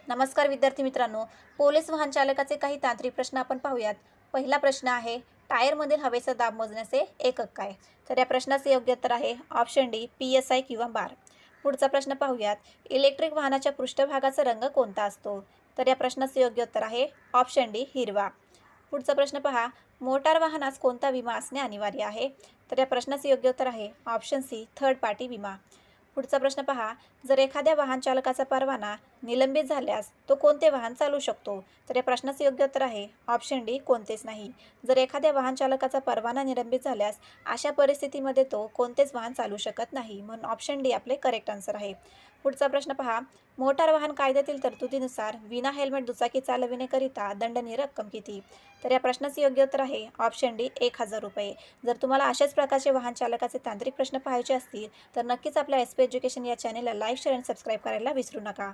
नमस्कार विद्यार्थी मित्रांनो, पोलीस वाहन चालकाचे काही तांत्रिक प्रश्न आपण पाहूयात. पहिला प्रश्न आहे, टायरमधील हवेचा दाब मोजण्याचे एकक काय? तर या प्रश्नाचे योग्य उत्तर आहे ऑप्शन डी PSI किंवा बार. पुढचा प्रश्न पाहूयात, इलेक्ट्रिक वाहनाच्या पृष्ठभागाचा रंग कोणता असतो? तर या प्रश्नाचे योग्य उत्तर आहे ऑप्शन डी हिरवा. पुढचा प्रश्न पहा, मोटार वाहनास कोणता विमा असणे अनिवार्य आहे? तर या प्रश्नाचे योग्य उत्तर आहे ऑप्शन सी थर्ड पार्टी विमा. पुढचा प्रश्न पहा, जर एखाद्या वाहन चालकाचा परवाना निलंबित झाल्यास तो कोणते वाहन चालवू शकतो? तर या प्रश्नाचे योग्य उत्तर आहे ऑप्शन डी कोणतेच नाही. जर एखाद्या वाहन चालकाचा परवाना निलंबित झाल्यास अशा परिस्थितीमध्ये तो कोणतेच वाहन चालवू शकत नाही, म्हणून ऑप्शन डी आपले करेक्ट आन्सर आहे. पुढचा प्रश्न पहा, मोटार वाहन कायद्यातील तरतुदीनुसार विना हेल्मेट दुचाकी चालविण्याकरिता दंडनीय रक्कम किती? तर या प्रश्नाचे योग्य उत्तर आहे ऑप्शन डी 1000 रुपये. जर तुम्हाला अशाच प्रकारचे वाहन चालकाचे तांत्रिक प्रश्न पाहायचे असतील तर नक्कीच आपल्या SP एज्युकेशन या चॅनेलला लाईक, शेअर आणि सबस्क्राईब करायला विसरू नका.